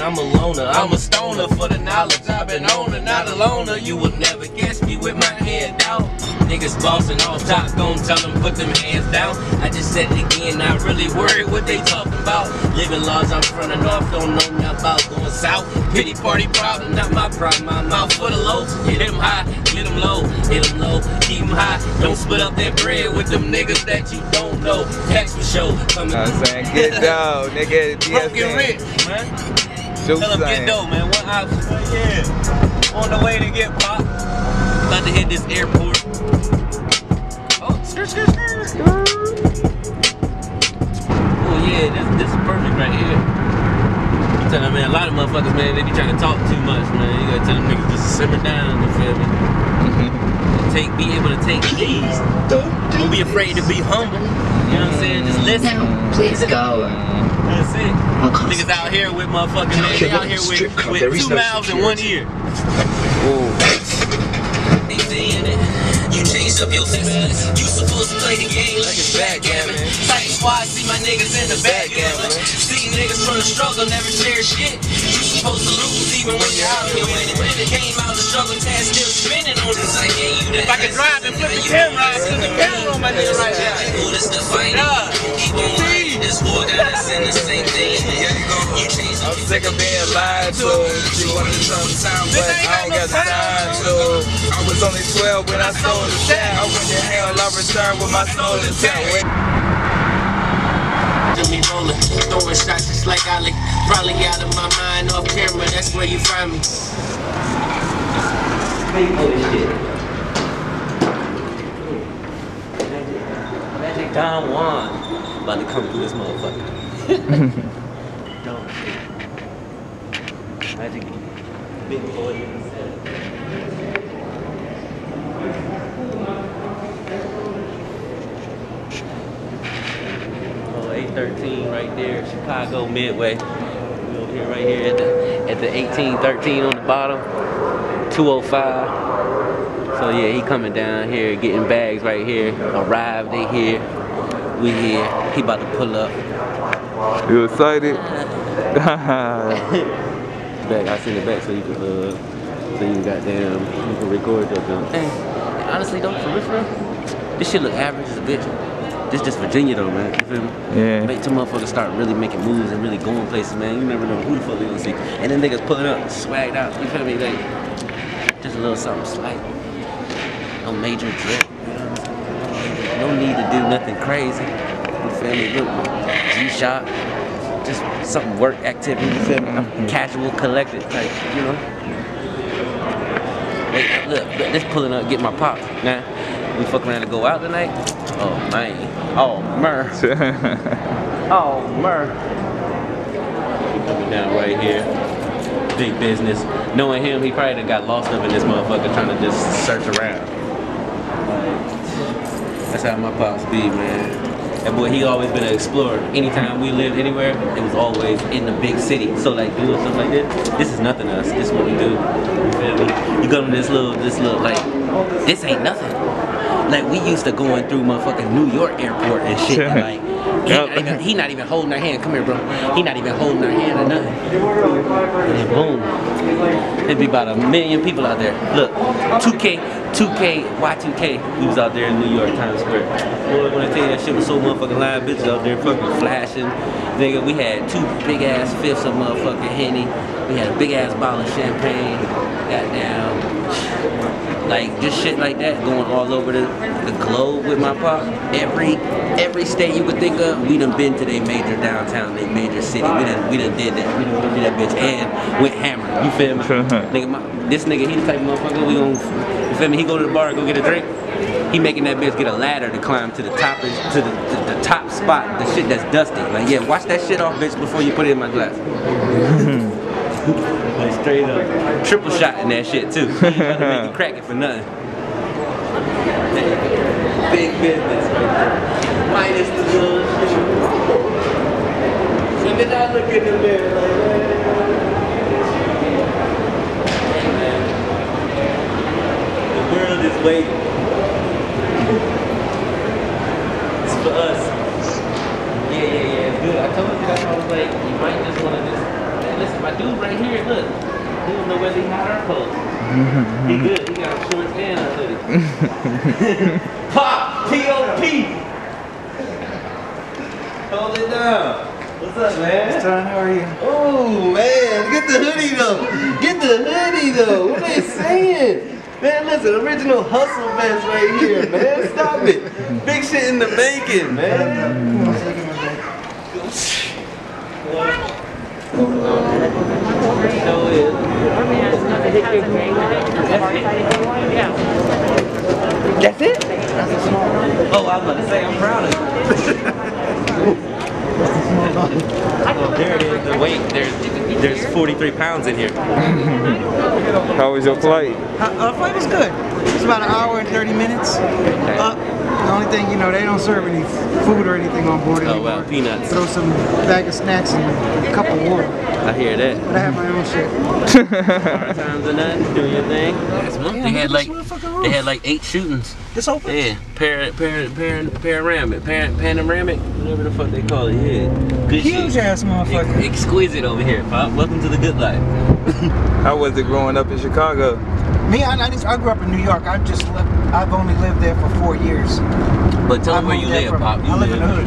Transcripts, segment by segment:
I'm a loner. I'm a stoner for the knowledge I've been on and not a loner. You would never catch me with my head down. Niggas bossing off top, gon' tell them put them hands down. I just said it again, not really worried what they talking about. Living laws, I'm from the north, don't know nothing about going south. Pity party problem, not my problem. My mouth full of lows, hit them high, hit them low, keep them high. Don't split up that bread with them niggas that you don't know. Tax for show, coming. I'm saying, get dough, nigga. Broken rich, man. Tell them get dough, man. One option. Yeah. On the way to get pop. About to hit this airport. Oh, skirt. Oh yeah, this is perfect right here. You tell them, man, a lot of motherfuckers, man, they be trying to talk too much, man. You gotta tell them niggas just simmer down, you feel me? Be able to take these. Don't be afraid to be humble. You know what I'm saying? Just listen. Now, please go. That's it. Niggas out here with motherfucking, man, they out here with 2 mouths and 1 ear. You changed up your face. You supposed to play the game like it's backgammon. Tight squad, see my niggas in the backgammon. See niggas from the struggle, never share shit. You supposed to lose even when you're out here winning. When it came out, the struggle task still spinning on this. I gave you that. If I could drive and flip the camera, I put the camera on my nigga right now. Keep on lying. This war got us in the same thing. I'm sick of being lied to. She wanted some time, but I ain't got the time to. I was only 12 when I sold the shack. I went to hell, I returned with my soul intact. Me rolling, throwing shots just like Ali. Probably out of my mind off camera, that's where you find me. Magic Don Juan about to come through this motherfucker. Don't shit. Magic big boy. 813 right there, Chicago Midway. We over here, right here at the 1813 on the bottom, 205. So yeah, he coming down here, getting bags right here. Arrived, they here, we here. He about to pull up. You excited? Back, I send it back so you can you can record your gun. Hey, honestly though, for real, this shit look average as a bitch. This just Virginia though, man. You feel me? Yeah. Make some motherfuckers start really making moves and really going places, man. You never know who the fuck they gonna see. And then niggas pulling up, swagged out. You feel me? Like, just a little something slight. No major drip. You know what I'm saying? No need to do nothing crazy. You feel me? Look, G-Shock. Just something work activity. You feel me? I'm casual, collected type. You know. Wait, look, this pulling up, get my pop. Nah. We fuck around to go out tonight? Oh man. Oh mur. Oh mur. Coming down right here. Big business. Knowing him, he probably done got lost up in this motherfucker trying to just search around. That's how my pops be, man. That boy, he always been an explorer. Anytime we lived anywhere, it was always in the big city. So like doing stuff like this is nothing to us. This is what we do. You feel me? You go to this little like, this ain't nothing. Like we used to going through motherfucking New York airport and shit. And like he not even holding our hand. Come here, bro. He not even holding our hand or nothing. And then boom. It'd be about 1 million people out there. Look, 2K, Y2K. We was out there in New York, Times Square. Boy, when I tell you that shit was so motherfucking live, bitches out there fucking flashing. Nigga, we had 2 big ass fifths of motherfucking Henny. We had a big ass bottle of champagne. Goddamn. Like just shit like that going all over the globe with my pop. Every state you could think of, we done been to their major downtown, their major city. We done did that. We done did that bitch and went hammered. You feel me? Nigga, this nigga, he the type of motherfucker we gon', you feel me? He go to the bar, go get a drink. He making that bitch get a ladder to climb to the top, to the top spot, the shit that's dusty. Like yeah, wash that shit off, bitch, before you put it in my glass. Like straight up, triple shot in that shit too. He ain't about to make you crack it for nothing. Big business right there. Minus the little shit. And then I look in the mirror like, hey man, the world is waiting. It's for us. Yeah, it's good. I told you that I was like, you might just want to just, man, listen, my got dude right here, look. He don't know whether he hot or cold. He good, he got shorts and a hoodie. Pop! T.O.P. Hold it down. What's up, man? What's up? How are you? Oh, man. Get the hoodie, though. Get the hoodie, though. What they saying? Man, listen, original hustle vest right here, man. Stop it. Big shit in the bacon, man. That's it? Oh, I was about to say, I'm proud of you. Oh, there it is. The weight, there's 43 pounds in here. How was your flight? Flight was good. It was about an hour and 30 minutes. The only thing, you know, they don't serve any food or anything on board anymore. Oh, well, peanuts. Throw some bag of snacks and a cup of water. I hear that. But I have my own shit. Hard times or nothing, do your thing. Last month they had like 8 shootings. It's open. Yeah, panoramic, whatever the fuck they call it. Yeah, good Huge shit. ass motherfucker. Exquisite over here, Pop. Welcome to the good life. How was it growing up in Chicago? Me, I grew up in New York. I've only lived there for 4 years. But tell them where you live, Pop. I live in the hood.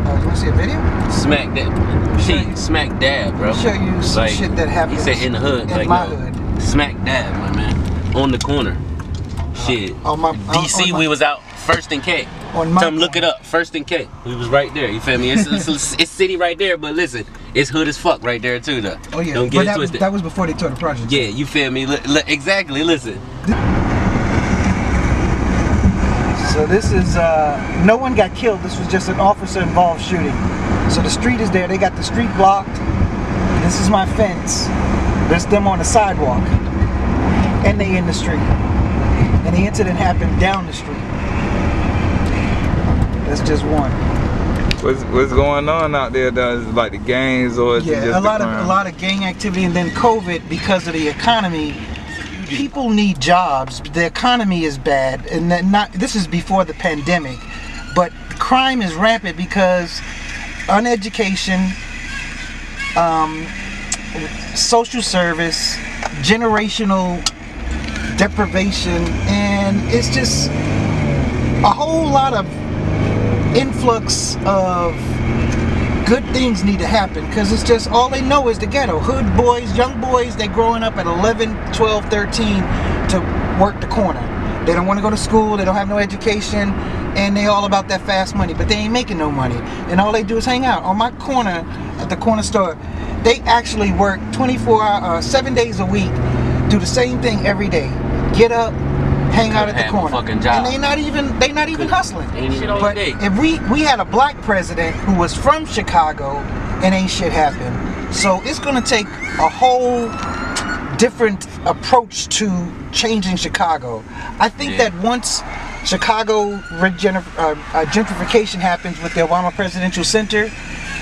You want to see a video? Smack that. Smack dab, bro. I'll show you some shit that happens. He said in the hood. In like, my no, hood. Smack dab, my man. On the corner. Shit. DC, we was out First and K. Tell them look it up. First and K. We was right there. You feel me? It's city right there, but listen, it's hood as fuck right there too, though. Oh yeah. Don't get it twisted. That was before they tore the project. Yeah, you feel me? Exactly. Listen. So this is no one got killed. This was just an officer-involved shooting. So the street is there. They got the street blocked. This is my fence. There's them on the sidewalk, and they in the street. And the incident happened down the street. That's just one. What's going on out there? Does like the gangs or is it just a lot of gang activity, and then COVID because of the economy. People need jobs. The economy is bad, and this is before the pandemic. But crime is rampant because uneducation, social service, generational deprivation, and it's just a whole lot of influx of good things need to happen, because it's just all they know is the ghetto. Hood boys, young boys, they growing up at 11, 12, 13 to work the corner. They don't want to go to school, they don't have no education, and they all about that fast money, but they ain't making no money. And all they do is hang out. On my corner, at the corner store, they actually work 7 days a week, do the same thing every day. Get up, hang out at the corner, and they not even hustling. But if we had a black president who was from Chicago, and ain't shit happened. So it's gonna take a whole different approach to changing Chicago. I think that once Chicago gentrification happens with the Obama Presidential Center,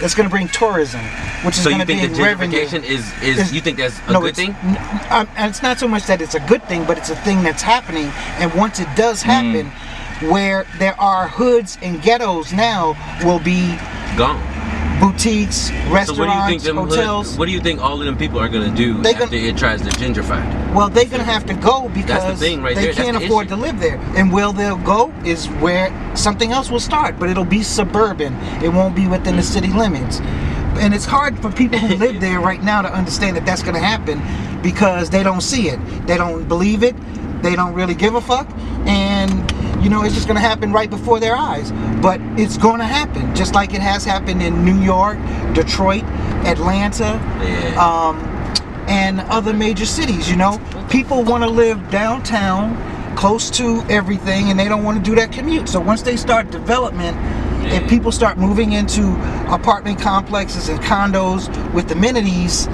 it's going to bring tourism, which is going to bring revenue. So you think that gentrification is you think that's a good thing? And it's not so much that it's a good thing, but it's a thing that's happening. And once it does happen, where there are hoods and ghettos now will be gone. Boutiques, restaurants, hotels. What do you think all of them people are going to do after it tries to gentrify? Well, they're going to have to go because that's the thing right they can't afford to live there. And where they'll go is where something else will start, but it'll be suburban. It won't be within the city limits. And it's hard for people who live there right now to understand that that's going to happen because they don't see it. They don't believe it. They don't really give a fuck. And you know, it's just going to happen right before their eyes. But it's going to happen, just like it has happened in New York, Detroit, Atlanta, and other major cities, you know. People want to live downtown, close to everything, and they don't want to do that commute. So once they start development, and people start moving into apartment complexes and condos with amenities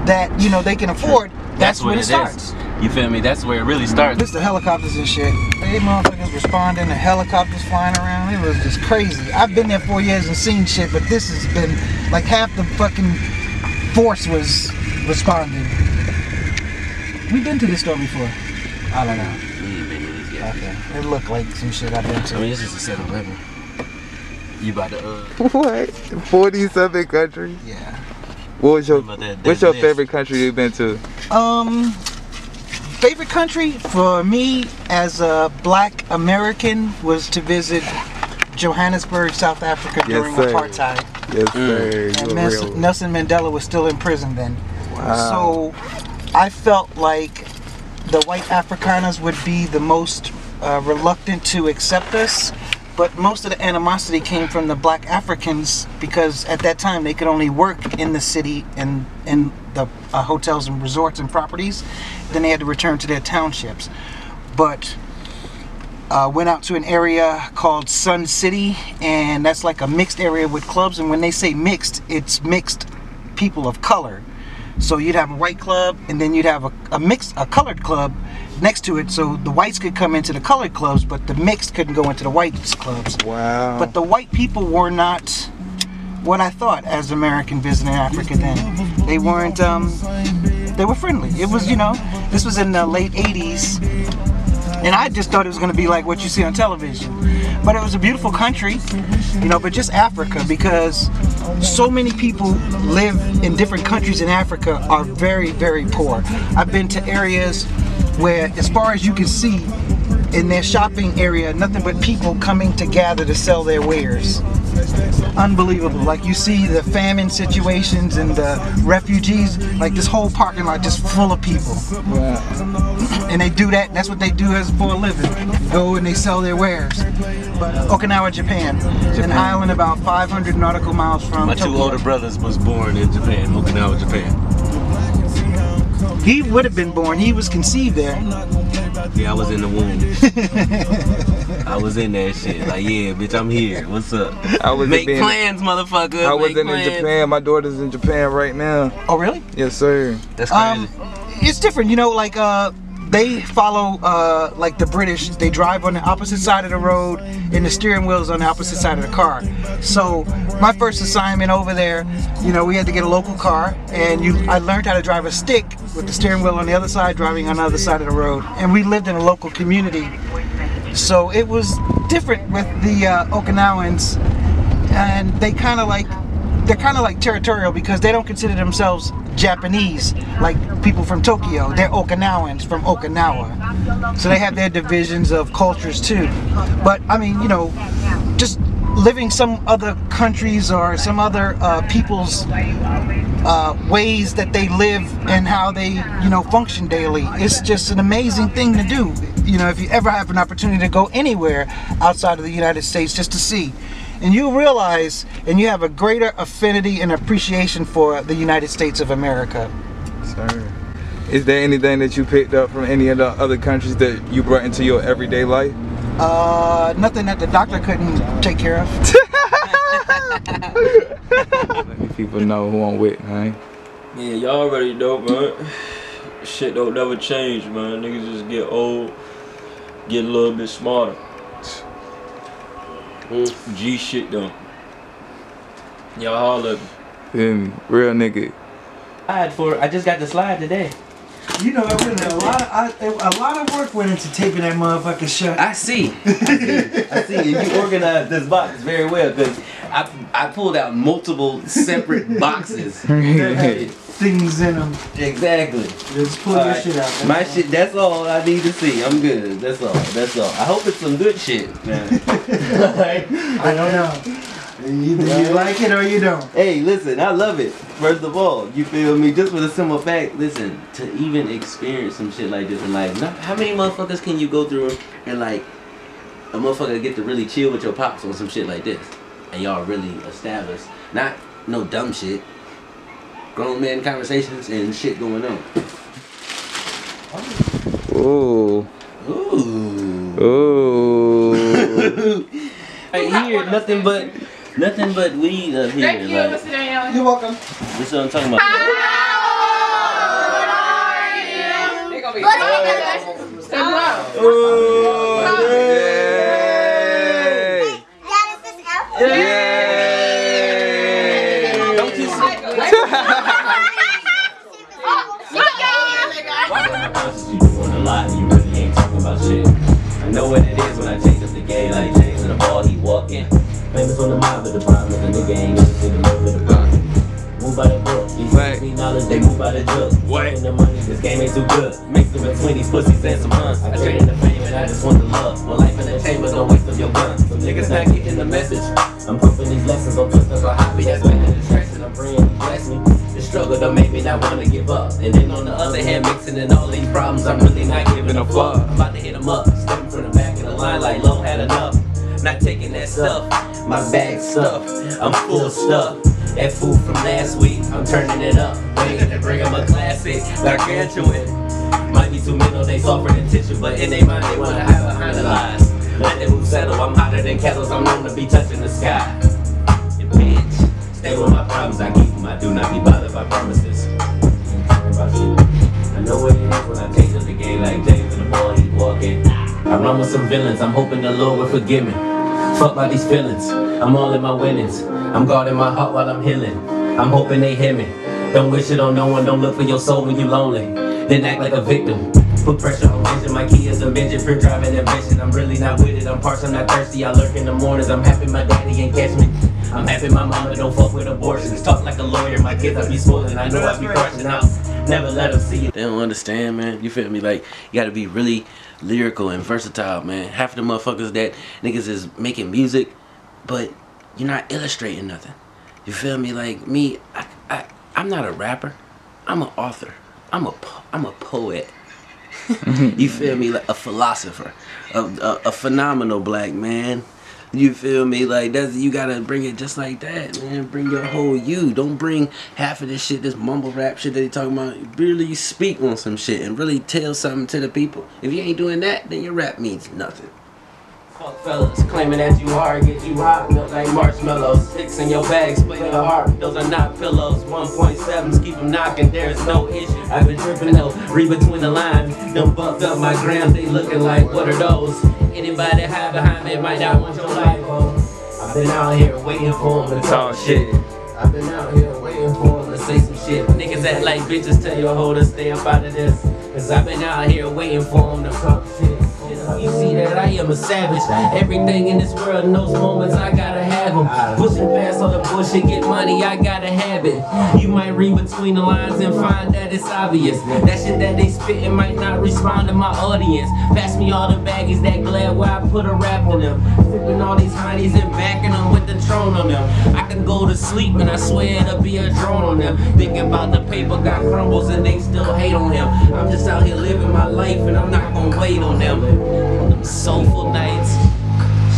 that, you know, they can afford, that's when it starts. You feel me? That's where it really starts. This is the helicopters and shit. They motherfuckers responding, the helicopters flying around. It was just crazy. I've been there 4 years and seen shit, but this has been like half the fucking force was responding. We've been to this store before. I don't know. We ain't been to this yet. Okay. It looked like some shit I've been to. I mean, this is a 7-Eleven. You about to What? 47 countries? Yeah. What's your favorite country you've been to? Favorite country for me as a Black American was to visit Johannesburg, South Africa during apartheid. Yes, sir. And Nelson Mandela was still in prison then. Wow. So I felt like the white Afrikaners would be the most reluctant to accept us, but most of the animosity came from the Black Africans because at that time they could only work in the city and in the hotels and resorts and properties. Then they had to return to their townships. But went out to an area called Sun City, and that's like a mixed area with clubs. And when they say mixed, it's mixed people of color. So you'd have a white club, and then you'd have a colored club next to it. So the whites could come into the colored clubs, but the mixed couldn't go into the whites clubs. Wow. But the white people were not what I thought as American visiting Africa then. They weren't. They were friendly. It was, you know, this was in the late 80s. And I just thought it was going to be like what you see on television. But it was a beautiful country, you know, but just Africa, because so many people live in different countries in Africa are very, very poor. I've been to areas where, as far as you can see, in their shopping area, nothing but people coming to gather to sell their wares. Unbelievable. Like you see the famine situations and the refugees, like this whole parking lot just full of people. Wow. And they do that, that's what they do as for a living. Go and they sell their wares. But Okinawa, Japan, an island about 500 nautical miles from My Tokyo. two older brothers was born in Japan, Okinawa, Japan. He would have been born, he was conceived there. Yeah, I was in the womb. I was in that shit. Like, yeah, bitch, I'm here. What's up? Make plans, motherfucker. I was in Japan. My daughter's in Japan right now. Oh, really? Yes, sir. That's crazy. It's different, you know, like they follow like the British. They drive on the opposite side of the road and the steering wheel is on the opposite side of the car. So my first assignment over there, you know, we had to get a local car, and I learned how to drive a stick with the steering wheel on the other side, driving on the other side of the road. And we lived in a local community, so it was different with the Okinawans, and they're kind of like territorial because they don't consider themselves Japanese like people from Tokyo. They're Okinawans from Okinawa, so they have their divisions of cultures too. But I mean, you know, just living some other countries or some other people's ways that they live and how they, you know, function daily, it's just an amazing thing to do. You know, if you ever have an opportunity to go anywhere outside of the United States just to see, and you realize and you have a greater affinity and appreciation for the United States of America. Sir. Is there anything that you picked up from any of the other countries that you brought into your everyday life? Nothing that the doctor couldn't take care of. Let me people know who I'm with, man. Yeah, y'all already know, man. Shit don't never change, man. Niggas just get old, get a little bit smarter. G shit though. Y'all all of me. Real nigga. I just got the slide today. You know, a lot of work went into taping that motherfucker shut. I see. I see. And you organized this box very well, because I pulled out multiple separate boxes. Things in them. Exactly. Just pull your shit out. My shit, that's all I need to see. I'm good. That's all. That's all. I hope it's some good shit, man. I don't know. Either you like it or you don't. Hey, listen, I love it. First of all, you feel me? Just for the simple fact, listen, to even experience some shit like this in life, how many motherfuckers can you go through and like a motherfucker get to really chill with your pops on some shit like this, and y'all really established, not no dumb shit, grown man conversations and shit going on. Ooh. Ooh. Ooh. Right here, nothing but weed up here. Thank you, like, Mr. Daniel. You're welcome. this is what I'm talking about. How are you? They're gonna be Don't you see? You doing a lot, you really ain't talking about shit. I know what it is when I change up the game, like changing the ball, he walking. Famous on the mob, but the problem is the nigga ain't never seen the move in the block. Move by the book, by the drugs. What? The money, this game ain't too good. Mixed in between these pussies and some huns. I trade in the fame and I just want the love. One life in the chamber, don't waste of your guns. Some niggas not getting the message. I'm pumping these lessons on twist of a hobby that's been a distraction. I'm praying you bless me. The struggle don't make me not wanna give up. And then on the other hand, mixing in all these problems, I'm really not giving a fuck. I'm about to hit them up, stepping from the back of the line like low had enough. Not taking that stuff, my bag stuffed, I'm full of stuff. That food from last week, I'm turning it up. Waiting to bring them a classic, gargantuan. Might be too mental, they softer than tissue, but in their mind they wanna hide behind the lies. Let them move settle, I'm hotter than kettles, I'm known to be touching the sky. And bitch, stay with my problems, I keep them, I do not be bothered by promises. I know what it is when I take up the game like James and the ball he's walking. I run with some villains, I'm hoping the Lord will forgive me. Fuck by these feelings, I'm all in my winnings. I'm guarding my heart while I'm healing. I'm hoping they hear me. Don't wish it on no one, don't look for your soul when you lonely. Then act like a victim. Put pressure on vision, my key is a midget, print driving ambition. I'm really not with it, I'm parched, I'm not thirsty. I lurk in the mornings, I'm happy my daddy ain't catch me. I'm happy my mama don't fuck with abortions. Talk like a lawyer, my kids I be spoiling. I know I be crushing out. Never let them see it. They don't understand, man. You feel me? Like, you gotta be really lyrical and versatile, man. Half of the motherfuckers that niggas is making music, but you're not illustrating nothing. You feel me? Like me, I'm not a rapper. I'm an author. I'm a poet. You feel me? Like a philosopher, a phenomenal black man. You feel me? Like that's, you gotta bring it just like that, man. Bring your whole you. Don't bring half of this shit, this mumble rap shit that they talking about. Really speak on some shit and really tell something to the people. If you ain't doing that, then your rap means nothing. Fuck fellas, claiming that you hard, get you hot, milk like marshmallows. Sticks in your bag, split your heart, those are not pillows. 1.7s, keep them knocking, there's no issue. I've been tripping though, read between the lines. Done buffed up my grams, they looking like, what are those? Anybody hide behind me might not want your life, oh. I've been out here waiting for them to talk shit. I've been out here waiting for them to say some shit. Niggas act like bitches, tell your hoe to stay up out of this. Cause I've been out here waiting for them to talk shit. You see that I am a savage. Everything in this world in those moments I gotta have them. Pushing past all the bullshit, get money, I gotta have it. You might read between the lines and find that it's obvious. That shit that they spittin' might not respond to my audience. Pass me all the baggies that glad where I put a rap on them. Flipping all these honeys and backing them with the throne on them. I can go to sleep and I swear it'll be a drone on them. Thinking about the paper got crumbles and they still hate on him. I'm just out here living my life and I'm not gonna wait on them. Them soulful nights,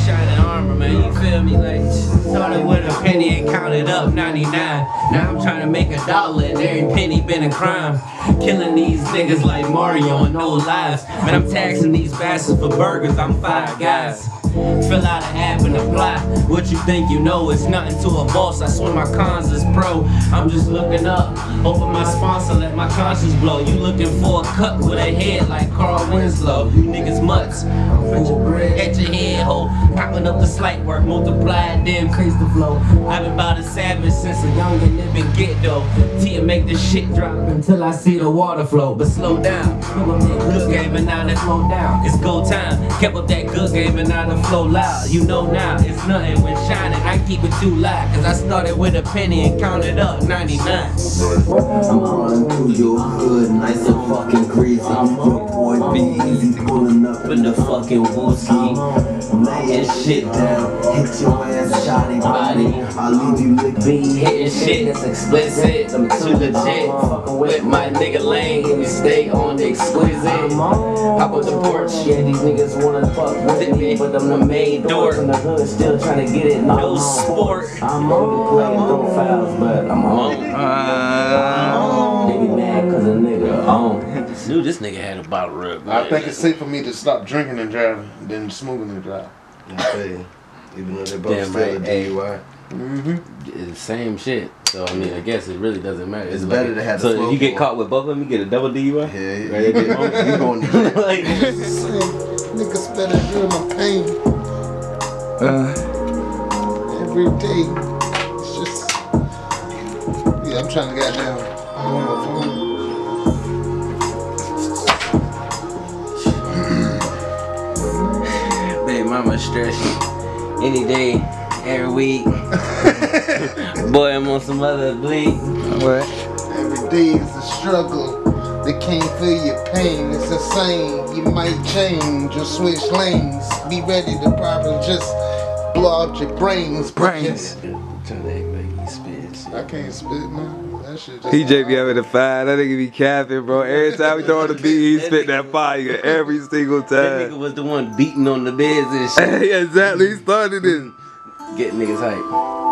shining armor, man, you feel me? Like, started with a penny and counted up 99. Now I'm trying to make $1 and every penny been a crime. Killing these niggas like Mario and no lives. Man, I'm taxing these bastards for burgers, I'm 5 guys. Fill out an app and apply. What you think you know, it's nothing to a boss. I swear my cons is pro. I'm just looking up, hoping my sponsor let my conscience blow. You looking for a cut with a head like Carl Winslow. You niggas mutts, full bread at your head, ho. Popping up the slight work, multiply it, then increase the flow. I've been about a savage since a youngin' living get though. Till make this shit drop until I see the water flow. But slow down, keep up that good game and now that slow down. It's go time, kept up that good game and now the flow loud. You know now, it's nothing when shining, I keep it too loud. Cause I started with a penny and counted up 99. I'm on through your hood, nice and fucking crazy. Your boy be easy, pulling up in the fucking wooski. Laying shit down, hit your ass, shotty body. I'll leave you lick Be hitting shit that's explicit, I'm too legit. Fucking with my nigga Lane, and stay on the exquisite. Hop on the porch, yeah, these niggas wanna fuck with me, but I'm the main door. From the hood, still trying to get it, no sport. I'm on playing throw fouls, but I'm on. They be mad cause a nigga on. Dude, this nigga had a bottle rub. I think it's safe for me to stop drinking and driving than smoking and driving. Okay. Even though they both still a DUI. It's the same shit. So I mean, I guess it really doesn't matter. It's better like, to have. So if you get caught with both of them, you get a double DUI. Yeah, you going to jail. Like, Niggas better feel my pain. Every day. It's just, yeah, I'm trying to get down on my phone. baby mama stressing any day, every week. Boy, I'm on some other bleak. Every day is a struggle. They can't feel your pain. It's insane. You might change or switch lanes. Be ready to probably just blow out your brains. Brains. I can't spit, man. That shit just. He just be having to find. That nigga be capping, bro. Every time we throw on the beat, he spit that fire every single That time. nigga was the one beating on the beds and shit. Exactly. He started this. Getting niggas hype.